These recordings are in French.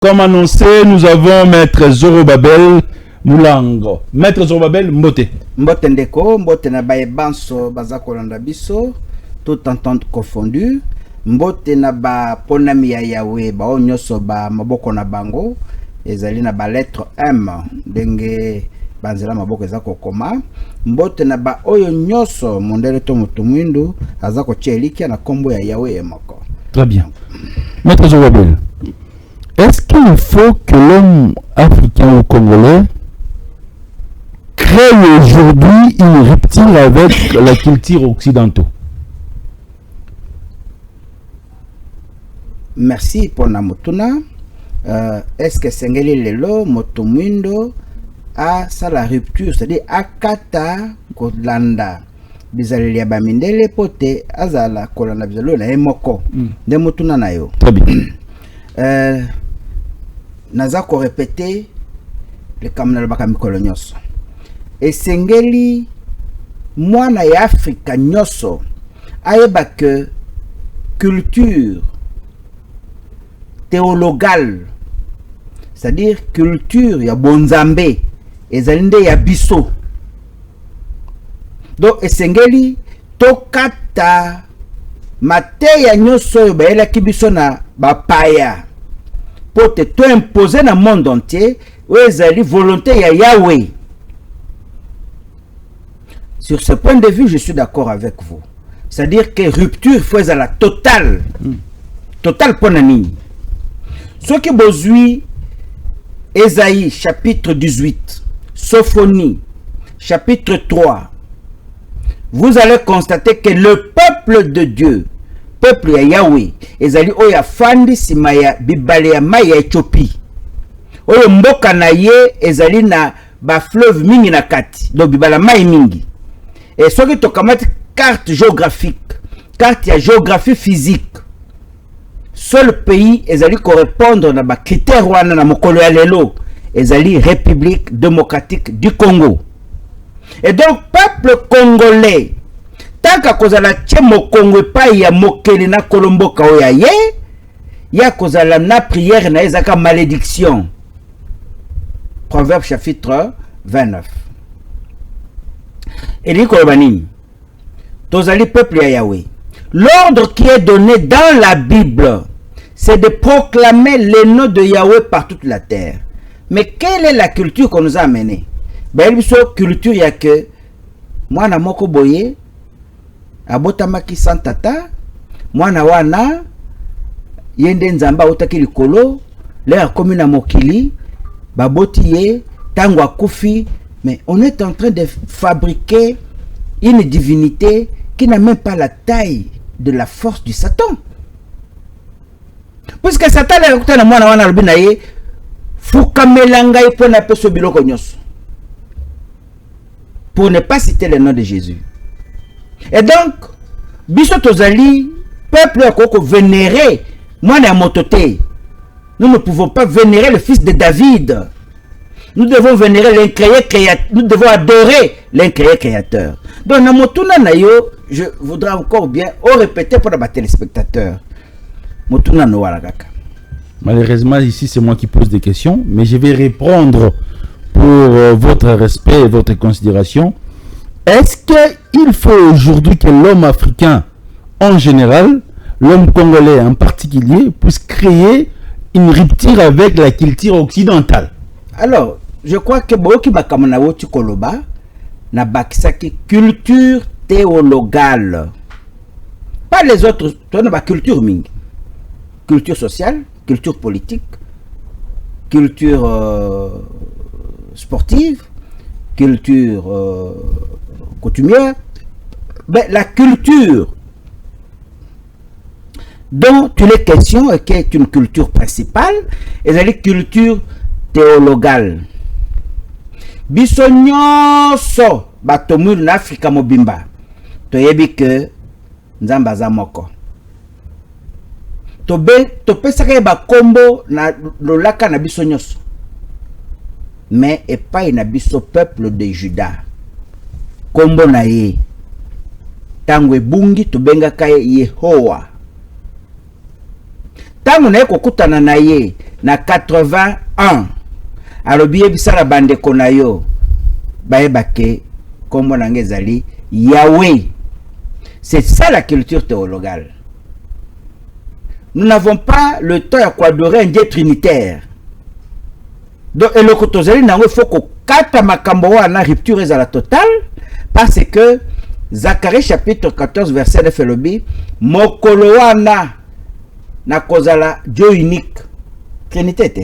Comme annoncé, nous avons Maître Zorobabel Moulango. Maître Zorobabel Mbote. Mbote ndeko, mbote na baye banso bazako landa biso, tout entente confondu. Mbote na ba ponami ya Yahweh, ba onyoso ba maboko na bango, ezali na ba lettre M, denge banzela maboko ezako koma. Mbote na ba oyo nyoso, mondele to mutumwindu, azako cheliki na kombo ya Yahweh moko. Très bien. Maître Zorobabel, est-ce qu'il faut que l'homme africain ou congolais crée aujourd'hui une rupture avec la culture occidentale? Merci pour la motuna. Est-ce que Sengeli Lelo, Motumwindo, a ça la rupture, c'est-à-dire Akata Kodlanda, Bizalia Bamindele Pote, Azala Kolanda Bizalo, la Emoko, de Motuna Nayo. Très bien. Nazako répété le Kamunal Bakami Kolonyos. Et Sengeli, moi na Afrika Nyoso, aeba que culture théologale, c'est-à-dire culture ya bonzambe, ezalinde ya biso. Donc esengeli tokata mateya nyoso yo bayela kibiso na bapaya pour te imposer na monde entier ou ezali volonté ya Yahweh. Sur ce point de vue, je suis d'accord avec vous. C'est-à-dire que rupture faut à la totale. Totale pour nani. Ce qui bozui Ésaïe chapitre 18, Sophonie chapitre 3, vous allez constater que le peuple de Dieu, peuple ya Yahweh, ezali oya fandi simaya bibale ya maya Éthiopie. Oyo mboka na ye ezali na ba fleuve mingi na kati, do bibala mai mingi. Et ce qui est carte géographique, carte ya géographie physique, seul pays ezali correspondre na ba critère wana na mokolo ya lelo ezali République démocratique du Congo. Et donc peuple congolais tant que kozala tchemo Congo pa ya mokeli na kolomboka oya ye ya kozala na prière na ezaka malédiction. Proverbe chapitre 29. Et dit Kolobani, tozali peuple ya Yahweh. L'ordre qui est donné dans la Bible, c'est de proclamer le nom de Yahweh par toute la terre. Mais quelle est la culture qu'on nous a amenée? Ben, il y a culture, il y a que moi, na moko boye, abotamaki santata, moi, na wana, yende nzamba otaki likolo, l'air comme na mokili, babotiye, tango akufi. Mais on est en train de fabriquer une divinité qui n'a même pas la taille de la force du Satan. Puisque Satan est écouté na mwana wana lobina ye fukamelanga ye pona peso biloko nyos. Pour ne pas citer le nom de Jésus. Et donc biso tozali peuple koko vénérer mwana motote. Nous ne pouvons pas vénérer le fils de David. Nous devons vénérer l'incréé créateur. Nous devons adorer l'incréé créateur. Donc, je voudrais encore bien répéter pour les téléspectateurs. Malheureusement, ici, c'est moi qui pose des questions, mais je vais répondre pour votre respect et votre considération. Est-ce qu'il faut aujourd'hui que l'homme africain en général, l'homme congolais en particulier, puisse créer une rupture avec la culture occidentale? Alors, je crois que Boki Bakamanawo Tukoloba na bakisaki culture théologale. Pas les autres, tu as culture ming. Culture sociale, culture politique, culture sportive, culture coutumière. Ben, la culture dont il est question et qui est une culture principale, et c'est la culture théologale. Biso nyonso batomu na Afrika mobimba toyebi ke nzamba za moko topesaka ba kombo na lolaka na biso nyonso mais epai na biso peuple de Juda kombo na ye tango ebungi tobengaka ye Yehowa tango na ye kokutana na ye na 81 alobi ebisala bandeko na yo bayebake kombo na ngai ezali Yahweh. C'est ça la culture théologale. Nous n'avons pas le temps à adorer un Dieu trinitaire. Donc, et le kotozali nango il faut que kata makambo wana rupture est à la totale, parce que Zacharie chapitre 14 verset 9 elobi mokolo wana na kozala Dieu unique, trinité te.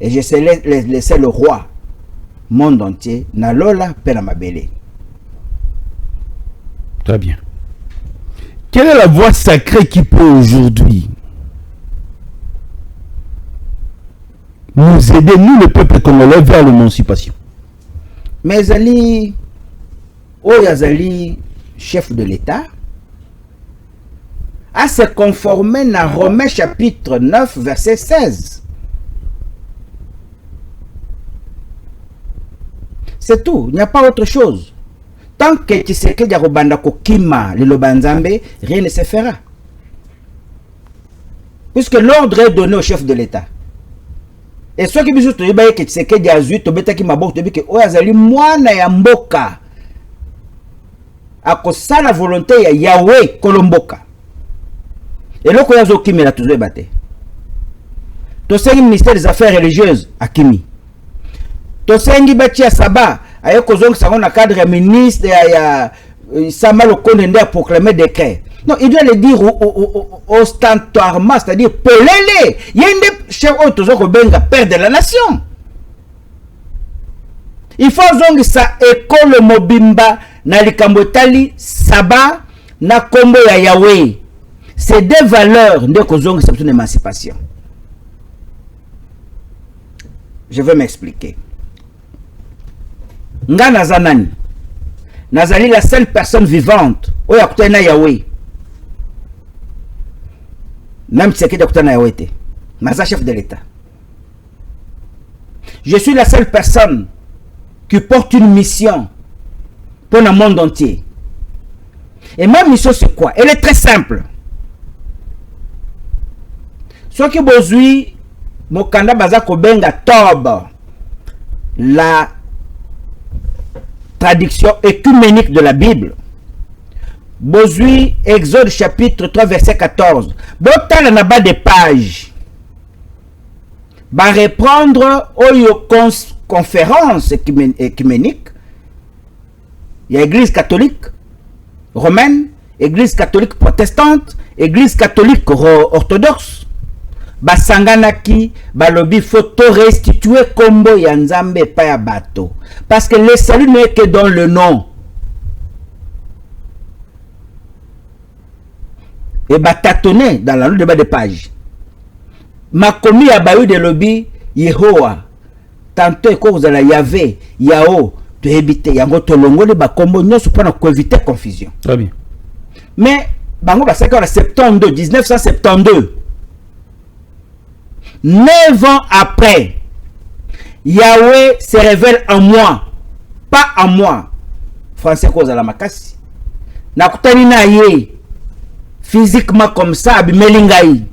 Et je sais laisser le roi monde entier na lola pe na mabele. Très bien. Quelle est la voie sacrée qui peut aujourd'hui nous aider, nous le peuple congolais, vers l'émancipation? Mais Zali, Oyazali, chef de l'État, à se conformer à Romains chapitre 9 verset 16. C'est tout, il n'y a pas autre chose. Tant que tu sais que Yarobanda Kokima, le Lobanzambe, rien ne se fera. Puisque l'ordre est donné au chef de l'État. Et ce qui me dit que tu sais que Yazu, tu beta qui m'a dit que Oyazali, moi, na yamboka. À cause de la volonté, il y a Yahweh, Kolomboka. Et là, il y a Zoki, mais il a toujours débattu. Tu sais, le ministère des Affaires religieuses, à Kimi. Tu sais, il y a Saba. Ayo kozong sango na cadre ya ministre ya Sama le condamné à proclamer décret. Non, il doit le dire ostentatoirement, c'est-à-dire pelele. Il y a une chef autozo benga père de la nation. Il faut zong sa école mobimba na likambotali Saba na kombo ya Yahweh. C'est des valeurs de kozong sa une émancipation. Je vais m'expliquer. Nga nazanani nazali la seule personne vivante oyo akutana Yahweh, même si c'est akutana Yahweh te naza chef de l'État. Je suis la seule personne qui porte une mission pour le monde entier. Et ma mission c'est quoi? Elle est très simple. Ce qui bozui mokanda baza kobenga Tob, la traduction écuménique de la Bible. Bozui, Exode chapitre 3 verset 14. Botal na bas des pages. Va reprendre aux conférences écuméniques. Il y a Église catholique romaine, Église catholique protestante, Église catholique orthodoxe. Basanganaki balobi faut restituer kombo ya Nzambe pa ya bato, parce que le salut n'est que dans le nom. Et batatonner dans la de bas de page makomi ya bayu de lobi Yehowa tantôt ko kozala Yahvé Yao to éviter yango tolongoli ba kombo nyonso pour éviter confusion. Très bien. Mais bango basaka en 72 1972. 9 ans après, Yahweh se révèle en moi, pas en moi. Français cause à la makasi. Nakutani na ye physiquement comme ça, abimelingai.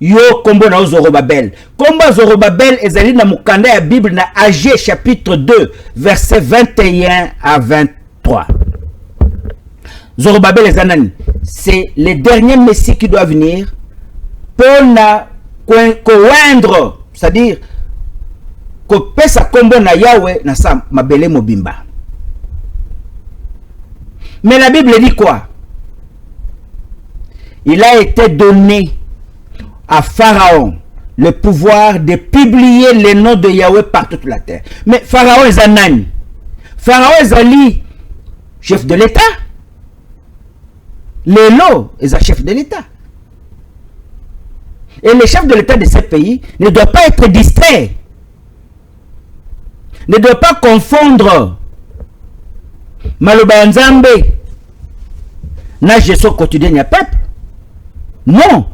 Yo kombo na Zorobabel. Kombo Zorobabel ezali na mukanda ya Bible na Agé chapitre 2 verset 21 à 23. Zorobabel ezanani, c'est le dernier messie qui doit venir. Pour coindre, c'est-à-dire que pesa kombo na Yahweh na sa mabele mobimba. Mais la Bible dit quoi? Il a été donné à Pharaon le pouvoir de publier les noms de Yahweh par toute la terre. Mais Pharaon est Zanani. Pharaon est Ali, chef de l'État. Lélo est un chef de l'État. Et le chef de l'État de ce pays ne doit pas être distrait. Ne doit pas confondre Maloba Nzambe na gestion quotidienne du peuple. Non.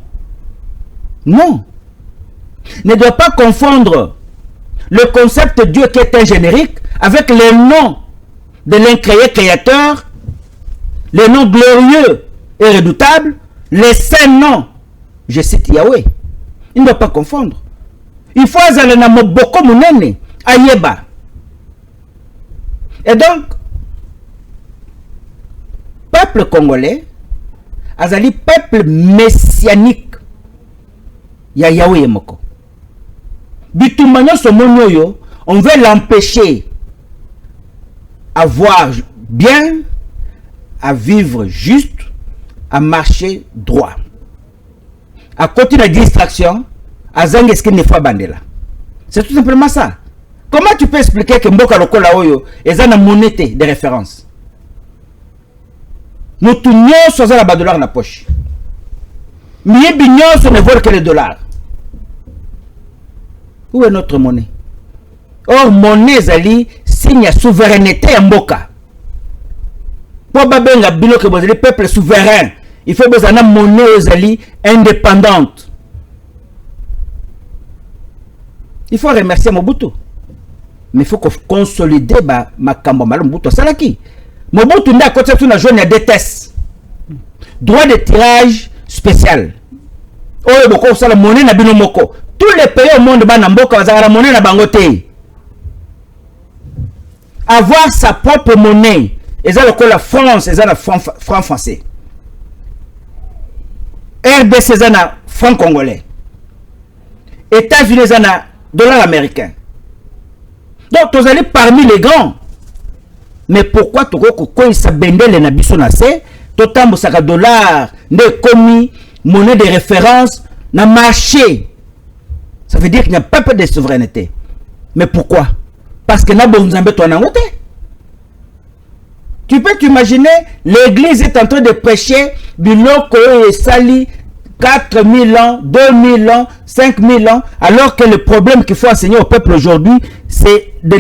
Non. Ne doit pas confondre le concept de Dieu qui est un générique avec les noms de l'incréé créateur, les noms glorieux et redoutables, les saints noms. Je cite Yahweh. Il ne doit pas confondre. Il faut aller dans Moboko Mounene, Ayeba. Et donc, peuple congolais, azali peuple messianique. Ya Yahweh Moko. Bitumanya Somonyoyo, on veut l'empêcher à voir bien, à vivre juste, à marcher droit. À côté de la distraction, à Zangeski ne fois bandela. C'est tout simplement ça. Comment tu peux expliquer que Mboka Lokola Oyo est une monnaie de référence? Nous tournons sur la $1 dans la poche. Mais bignon ne vaut que les dollars. Où est notre monnaie? Or, monnaie zali signe la souveraineté à Mboka. Pour babenga bilo que vous êtes peuple souverain, il faut que vous ayez une monnaie zali indépendante. Il faut remercier Mobutu. Mais il faut consolider Makambo Mobutu. C'est là qui Mobutu n'a pas de la journée de tests. Droit de tirage spécial. Oh, beaucoup ça la monnaie na bino moko. Tous les pays au monde ba na mboka bazaka la monnaie na bangote. Avoir sa propre monnaie. Et ça le la France, et ça le franc français. RDC c'est un franc congolais. États-Unis c'est un dollar américain. Donc vous allez parmi les grands. Mais pourquoi tu crois que ça bendele na biso na se, totambo saka dollar ne commis monnaie de référence na marché. Ça veut dire qu'il n'y a pas de souveraineté. Mais pourquoi? Parce que na bonzambe to na ngote. Tu peux t'imaginer, l'église est en train de prêcher biloko et sali 4000 ans, 2000 ans, 5000 ans, alors que le problème qu'il faut enseigner au peuple aujourd'hui, c'est du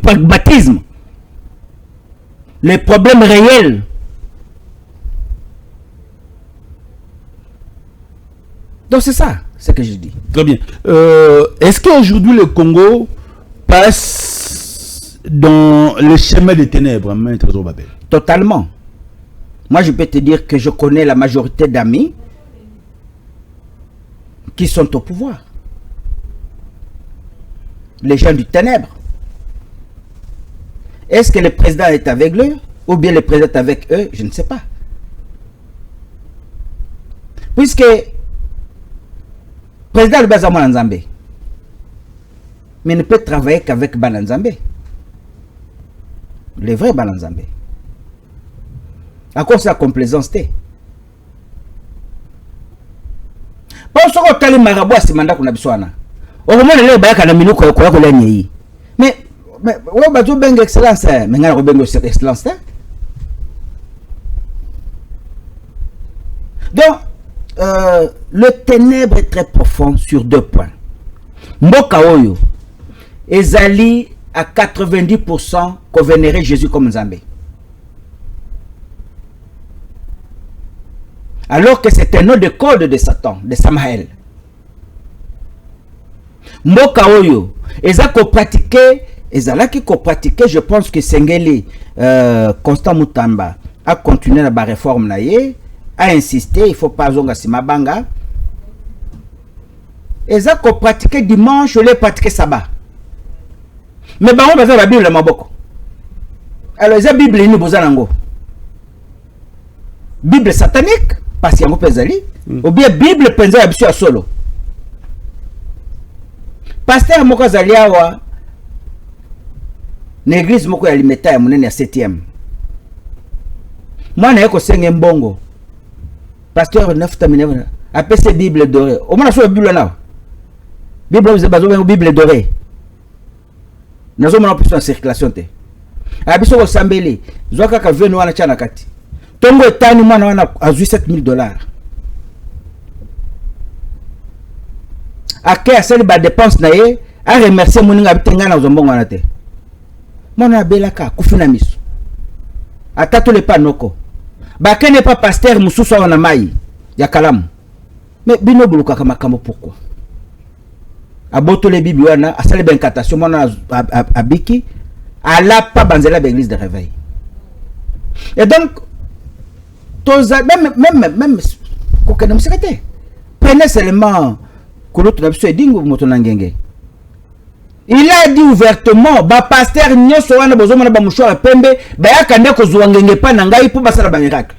pragmatisme. Les problèmes réels. Donc c'est ça, ce que je dis. Très bien. Est-ce qu'aujourd'hui le Congo passe dans le chemin des ténèbres, Maître Zobabel? Totalement. Moi, je peux te dire que je connais la majorité d'amis qui sont au pouvoir. Les gens du ténèbre. Est-ce que le président est avec eux ou bien le président est avec eux? Je ne sais pas. Puisque le président est Bananzambe, mais ne peut travailler qu'avec Bananzambe. Le vrai Bananzambe. À cause de la complaisance. Parce que tu as marabout à ce mandat qu'on a besoin. Au moment où les bayaka na minuko ya kwa kola nyi. Mais on va tout benga excellence, mais ngana ko benga excellence. Donc le ténèbre est très profond sur deux points. Mboka oyo ezali à 90% qu'on vénérait Jésus comme Nzambé. Alors que c'est un nom de code de Satan, de Samaël. Mboka oyo, ezako pratiquer, ezalaki ko pratiquer, je pense que Sengeli Constant Mutamba a continué la réforme naie, a insisté, il faut pas zonga simabanga. Ezako pratiquer dimanche, je l'ai pratiqué sabbat. Mais on va faire la Bible maboko. Alors la Bible ni bozanango. Bible satanique parce qu'il y a un pezali ou bien Bible penza ya biso ya solo. Pasteur moko zaliawa l'église moko ya limeta ya munene ya 7e. Mwana yeko senge mbongo. Pasteur Nafta Mineva apese Bible dorée. Au moins la Bible là. Bible vous bazo Bible dorée. Nazo mona plus en circulation te. Abiso ko sambeli, zoka ka venu wana chana kati. Tongo etani mwana wana azui $7000. Ake asali ba dépense na ye, a remercier moninga bitenga na zombongo wana te. Mwana belaka kufina miso. Atato le panoko. Ba kene pas pasteur mususu wana mai ya kalamu. Mais bino buluka kama kamo pourquoi? Aboto le bibi wana asali ben katation mwana abiki ala pas banzela l'église de réveil. Et donc même prenez seulement Il a dit ouvertement, ba pasteur nyoso wana bozomona ba mouchoir pembe, ba yakande ko zuangenge pa na ngai pour basala ba miracle.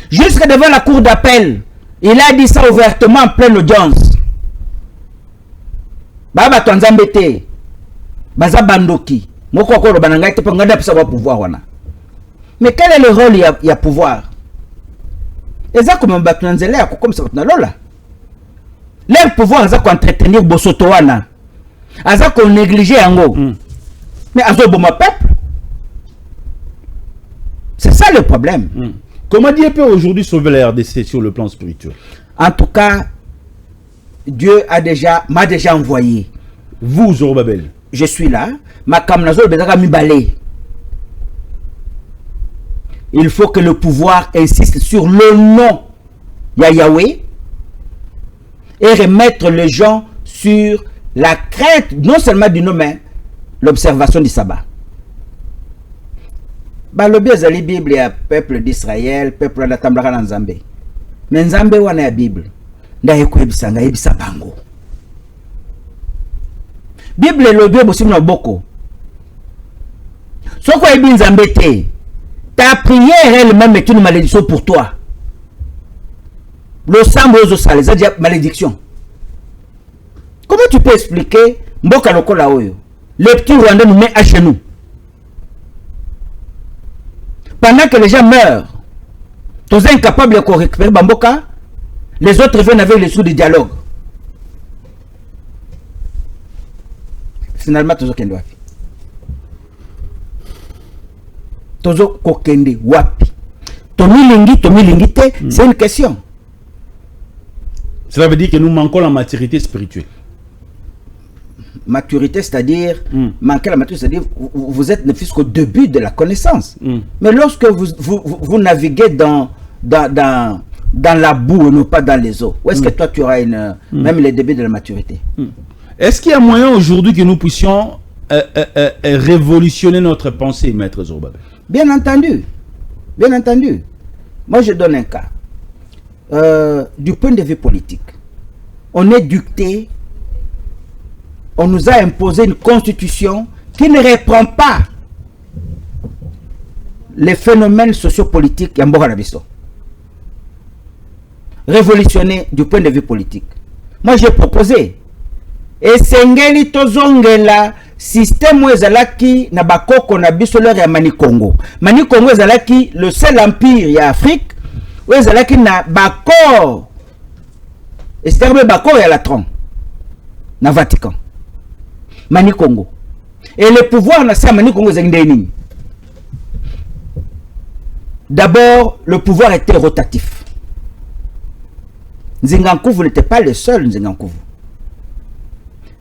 Jusque devant la cour d'appel, il a dit ça ouvertement en pleine audience. Baba Tanzambete, Baza Bandoki, Moko ko ba ngai te pa ngada pisa ba pouvoir wana. Mais quel est le rôle il y a pouvoir? Et ça comme ba Tanzele comme ça na lola. Leur pouvoir, c'est qu'entretenir Bosotoana. C'est qu'on néglige Yango. Mais à ce bon peuple. C'est ça le problème. Comment Dieu peut aujourd'hui sauver la RDC sur le plan spirituel? En tout cas, Dieu m'a déjà envoyé. Vous, Zorobabel. Je suis là. Ma kamnazo bezaka mi balé. Il faut que le pouvoir insiste sur le nom de Yahweh. Et remettre les gens sur la crainte, non seulement du nom, mais l'observation du sabbat. Le Bible, Bible, il y a peuple d'Israël, peuple de Tamblaka Nzambe. Mais Nzambe, il y a la Bible. Il y a la bango. Bible, le Bible, aussi, il y a beaucoup. Ce qu'on dit Nzambe, ta prière elle-même est une malédiction pour toi. Le sang aux sales, c'est malédiction. Comment tu peux expliquer Mboka Lokola Oyo? Les petits Rwandais nous mettent à genoux. Pendant que les gens meurent, tu es incapable de récupérer Bamboka, les autres viennent avec les sous de dialogue. Finalement, tu es Kende Wapi. Tozo Kokende Wapi. Tomilingi, c'est une question. Cela veut dire que nous manquons la maturité spirituelle. Maturité, c'est-à-dire, manquer la maturité, c'est-à-dire, vous êtes ne fût qu'au début de la connaissance. Mais lorsque vous naviguez dans la boue et non pas dans les eaux, où est-ce que toi tu auras même les débuts de la maturité? Est-ce qu'il y a moyen aujourd'hui que nous puissions révolutionner notre pensée, Maître Zorobabel? Bien entendu. Bien entendu. Moi, je donne un cas. Du point de vue politique, on est dicté, on nous a imposé une constitution qui ne reprend pas les phénomènes sociopolitiques Yamboka Nabiso. Révolutionner du point de vue politique. Moi j'ai proposé et Sengeli Tozongela système ezalaki na bakoko na biso leur ya Mani Congo. Mani Congo ezalaki le seul empire ya Afrique où ezalaki na bakor. Et c'est un bakor ya Latran na Vatican. Mani Congo. Et le pouvoir na sa Mani Congo ezalaki. D'abord, le pouvoir était rotatif. Nzingankouvu n'était pas le seul Nzingankouvu.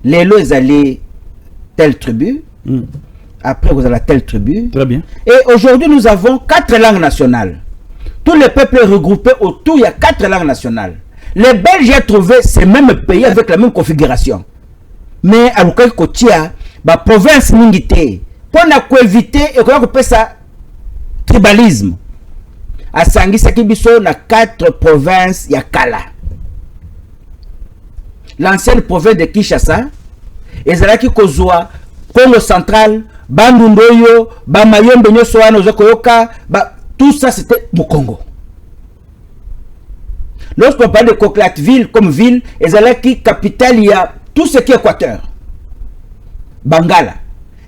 Les lois allaient telle tribu. Après, vous avez telle tribu. Très bien. Et aujourd'hui, nous avons 4 langues nationales. Tous les peuples regroupés autour, il y a 4 langues nationales. Les Belges ont trouvé ces mêmes pays avec la même configuration. Mais à l'occasion Kotia, la province Ningité, pour éviter et qu'on appelle ça tribalisme. À Sangisa Kibiso, na 4 provinces, il y a Kala. L'ancienne province de Kinshasa, Ezalaki Kozwa, Congo central, Bandundoyo, Bamayombe Nyosoano Zokoyoka, tout ça c'était au Congo. Lorsqu'on parle de Coquelatville comme ville, Ezalaki capitale, il y a tout ce qui est Équateur. Bangala.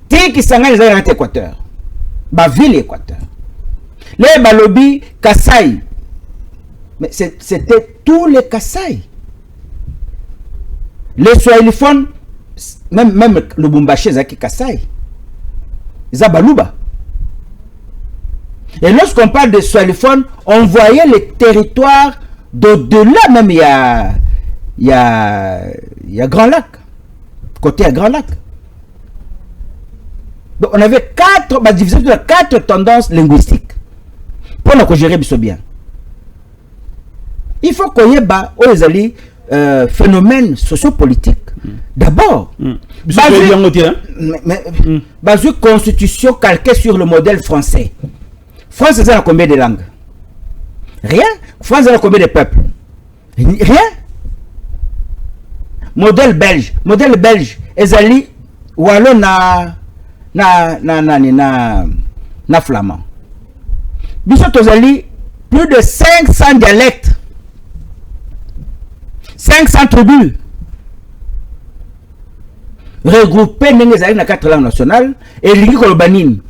Tiki Sangani Ezalaki Équateur. Ville Équateur. Les Balobi, Kassai. Mais c'était tous les Kassai. Les Swahiliphones, même le Bumbashi, Zaki Kassai. Zabaluba. Et lorsqu'on parle de Swahiliphones, on voyait les territoires d'au-delà, même il y a Grand Lac. Côté à Grand Lac. Donc on avait 4 tendances linguistiques. Pour nous gérer bien. Il faut qu'on y ait phénomènes sociopolitiques. D'abord, basée constitution calquée sur le modèle français. France, c'est combien de langues? Rien. France, c'est combien de peuples? Rien. modèle belge ezali walo na flamand. Biso tozali plus de 500 dialectes, 500 tribus regroupés dans 4 langues nationales et lingi koloba nini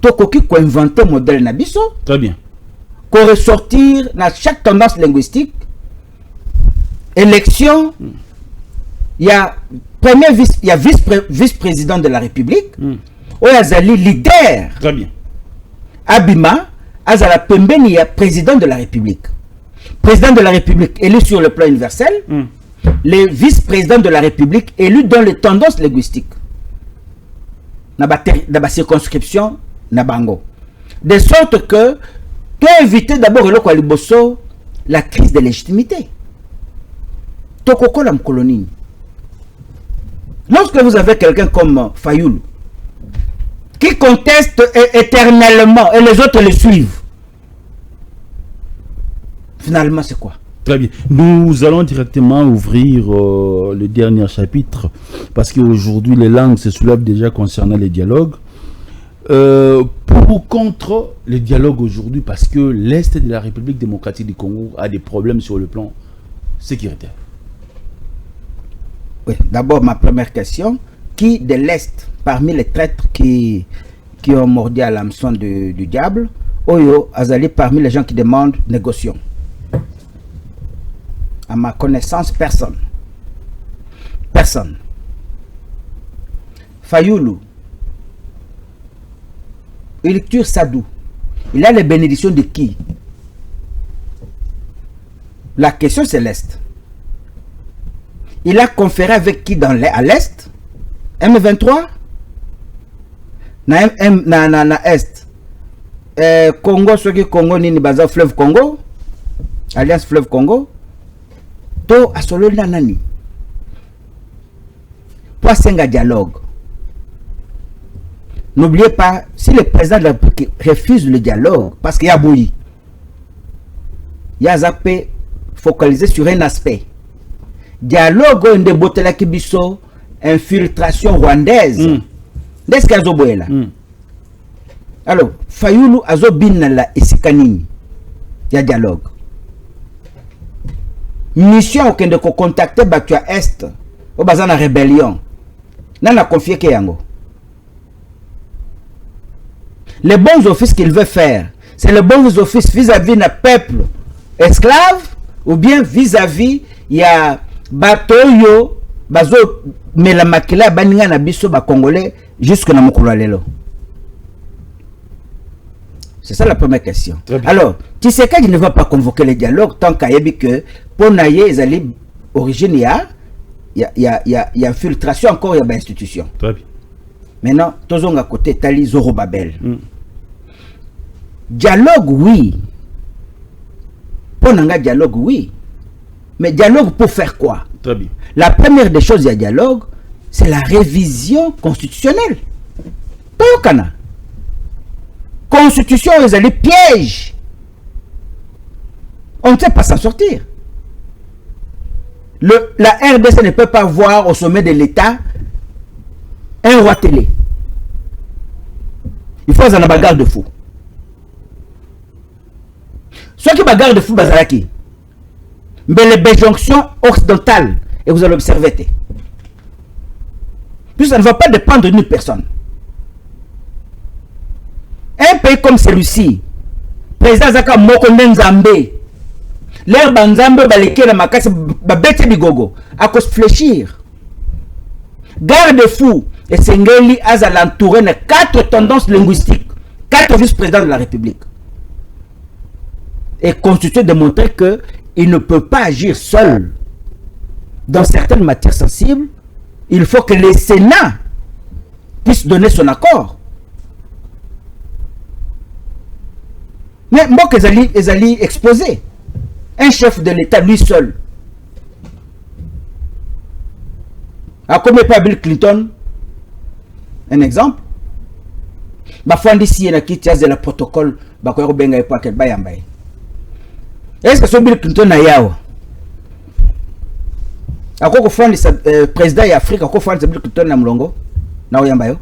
tokoki ko inventer modèle na biso. Très bien. Ko ressortir dans chaque tendance linguistique. Élection, il y a vice-président de la République, Oyazali leader. Très bien. Abima, Azala Pembeni, il y a président de la République. Président de la République élu sur le plan universel, les vice-présidents de la République élus dans les tendances linguistiques. Dans la circonscription, Nabango. De sorte que, tu as évité d'abord la crise de légitimité. Tokoko la colonie. Lorsque vous avez quelqu'un comme Fayoulou, qui conteste éternellement et les autres le suivent, finalement c'est quoi? Très bien. Nous allons directement ouvrir le dernier chapitre parce qu'aujourd'hui les langues se soulèvent déjà concernant les dialogues. Pour ou contre les dialogues aujourd'hui parce que l'Est de la République démocratique du Congo a des problèmes sur le plan sécuritaire. Oui, d'abord ma première question, qui de l'Est, parmi les traîtres qui ont mordu à l'hameçon du diable, Oyo Azali parmi les gens qui demandent négociation? À ma connaissance, personne. Personne. Fayoulou, Électure Sadou, il a les bénédictions de qui? La question c'est l'Est. Il a conféré avec qui à l'Est? M23? Na Est. Congo, ceux qui Congo, ni baza fleuve Congo? Alliance fleuve Congo? To asolo nani? Pour senga dialogue. N'oubliez pas, si le président de la République refuse le dialogue, parce qu'il y a bouilli, il y a zappé focalisé sur un aspect. Dialogue on débotela kibiso infiltration rwandaise. N'est-ce qu'il y a là? Alors, Fayoulou azo bin la isikanini. Il y a dialogue. Mission aucun de contacter Batua Est au bazan la rébellion. Nana confié que yango. Les bons offices qu'il veut faire, c'est le bon office vis-à-vis d'un peuple esclave ou bien vis-à-vis il y a batoyo bazo melamakila baninga na biso ba congolais jusque na mokolo lelo. C'est ça la première question. Alors, Tshisekedi ne va pas convoquer le dialogue tant qu'il y a que pour naïe ils allaient origine il y a infiltration encore il y a institution. Très bien. Maintenant, tous à côté Tali Zorobabel. Dialogue oui. Pour nanga dialogue oui. Mais dialogue pour faire quoi? Très bien. La première des choses, il y a dialogue, c'est la révision constitutionnelle. Pas au Cana. Constitution, ils allaient piège. On ne sait pas s'en sortir. La RDC ne peut pas voir au sommet de l'État un roi télé. Il faut en bagarre de fou. Ceux qui bagarre de fou, Bazaraki. Mais les béjonctions occidentales, et vous allez observer, puis ça ne va pas dépendre d'une personne. Un pays comme celui-ci, président Zaka Mokonde Nzambe, l'air Banzambe baleke na makasi babete bigogo, à cause fléchir. Garde-fou et Sengeli a l'entouré de 4 tendances linguistiques, 4 vice-présidents de la République. Et constitué de montrer que il ne peut pas agir seul. Dans certaines matières sensibles, il faut que le Sénat puisse donner son accord. Mais moi, qu'ils allaient exposer un chef de l'État lui seul. À comme pas Bill Clinton, un exemple. Bafandi ici, il y a qui tient le protocole, est-ce que ce Bill Clinton a yawa? Ako ko président ya Afrique ako fond Bill Clinton na mulongo na oyamba yo.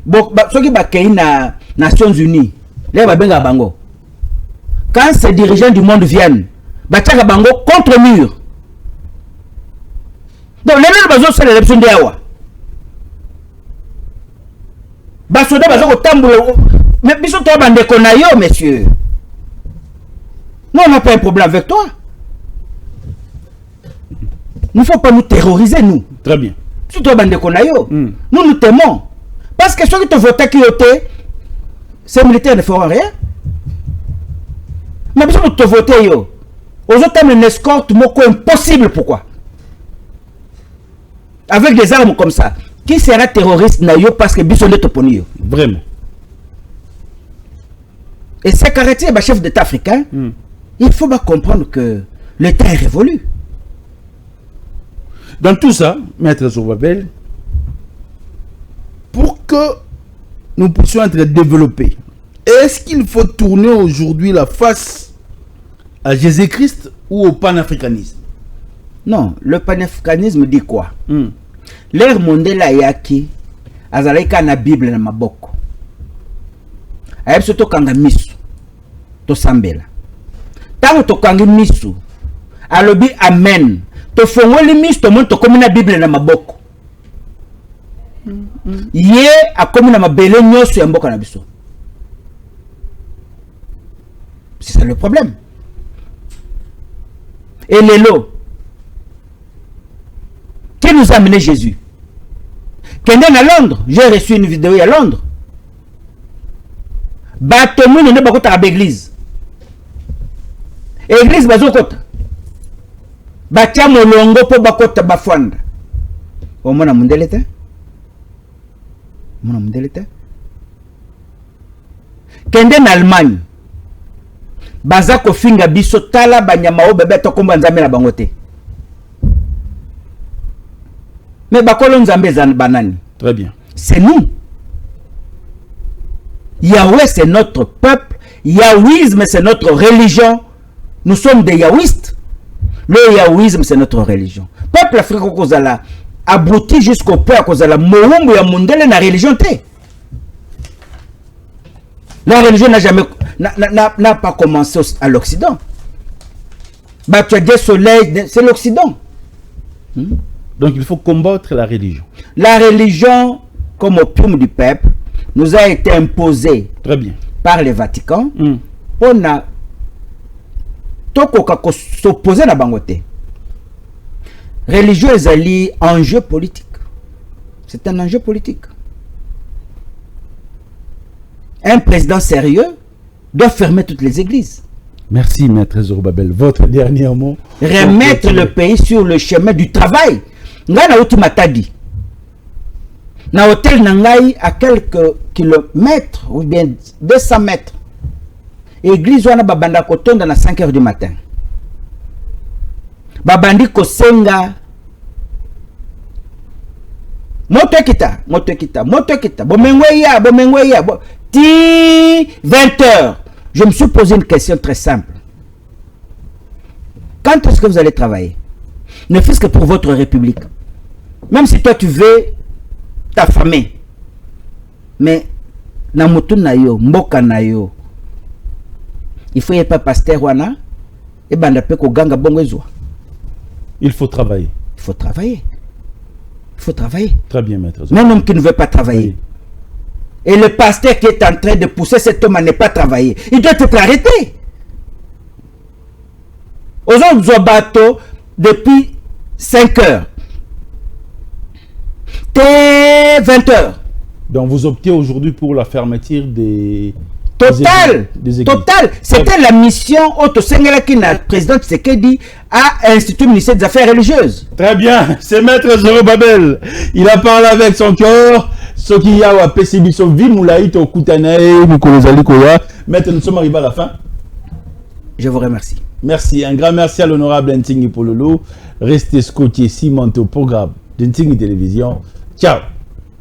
Bon soki ba kei na Nations Unies, les ba benga bango. Quand ces dirigeants du monde viennent, ba tchaka bango contre mur. Donc les bazo c'est l'élection de yawa. Ba soda bazo ko tambulo. Mais biso to bande ko na yo monsieur. Nous on n'a pas un problème avec toi. Il ne faut pas nous terroriser, nous. Très bien. Si tu as bandé konayo, nous nous t'aimons. Parce que ceux qui te votent qui étaient, ces militaires ne feront rien. Mais si vous te votez, yo, aux autres une escorte, moko impossible. Pourquoi? Avec des armes comme ça, qui sera terroriste nayo parce que bisonne te poni yo? Vraiment. Et c'est caractère, le chef d'État africain, il faut bien comprendre que l'État est révolu. Dans tout ça, Maître Zorobabel, pour que nous puissions être développés, est-ce qu'il faut tourner aujourd'hui la face à Jésus-Christ ou au panafricanisme? Non, le panafricanisme dit quoi? L'ère mondiale a yaki, azalaika na Bible na maboko. Ayeb soto kanga misu, to sambela. Tango to kanga misu, alobi amen. To fongoli misu to monto komi na Bible na maboko. Ye akomi na mabele nyoso ya mboka na biso. C'est ça le problème. Et l'élo, qui nous a amené Jésus? Kenden à Londres, j'ai reçu une vidéo à Londres. Batomu ne pas kota l'église. Église bazo kota. Batia molongo po bakota bafwanda. O mona mundelete? Mona mundelete? Kenden Allemagne. Baza ko finga biso tala banyama o bebe to komba nzambe na bango te. Mais bakolo nzambe zan banani. Très bien. C'est nous. Yahweh c'est notre peuple. Yahwisme c'est notre religion. Nous sommes des Yahwistes. Le Yahwisme c'est notre religion. Peuple africain kozala abruti jusqu'au point kozala moumbu ya mundele na religion te. La religion n'a jamais n'a pas commencé à l'Occident. Bah tu as des soleils, c'est l'Occident. Donc il faut combattre la religion. La religion, comme opium du peuple, nous a été imposée. Très bien. Par le Vatican. On a s'opposer à la bangote. Religion est alliée enjeu politique. C'est un enjeu politique. Un président sérieux doit fermer toutes les églises. Merci, Maître Zorobabel. Votre dernier mot. Remettre le pays sur le chemin du travail. Ngana Otimatadi. Na hôtel Nangai à quelques kilomètres ou bien 200 mètres. Église wana babanda kotonda na 5 heures du matin. Babandi kosenga. Moto kita. Bomengweya. Ti 20 heures. Je me suis posé une question très simple. Quand est-ce que vous allez travailler? Ne fût-ce que pour votre république. Même si toi tu veux t'affamer. Mais na mutu na yo, mboka na yo. Il faut y pas pasteur wana et banda pe ko ganga bongo ezwa. Il faut travailler. Il faut travailler. Il faut travailler. Très bien, Maître. Même homme qui ne veut pas travailler. Oui. Et le pasteur qui est en train de pousser cet homme à ne pas travailler, il doit être arrêté. Aux autres bateaux depuis 5 heures. T'es 20 heures. Donc vous optez aujourd'hui pour la fermeture des... Total. Total. C'était la mission Otosengela qui n'a président Tshisekedi à l'Institut ministère des Affaires religieuses. Très bien. C'est Maître Zorobabel. Il a parlé avec son cœur. Ce qui y a au PCB, son vie, Moulaït, au Koutanaï, Nikolozali Koya. Maître, nous sommes arrivés à la fin. Je vous remercie. Merci. Un grand merci à l'honorable Ntingi Pololo. Restez scotché, cimenté au programme d'Ntingi Télévision. Ciao.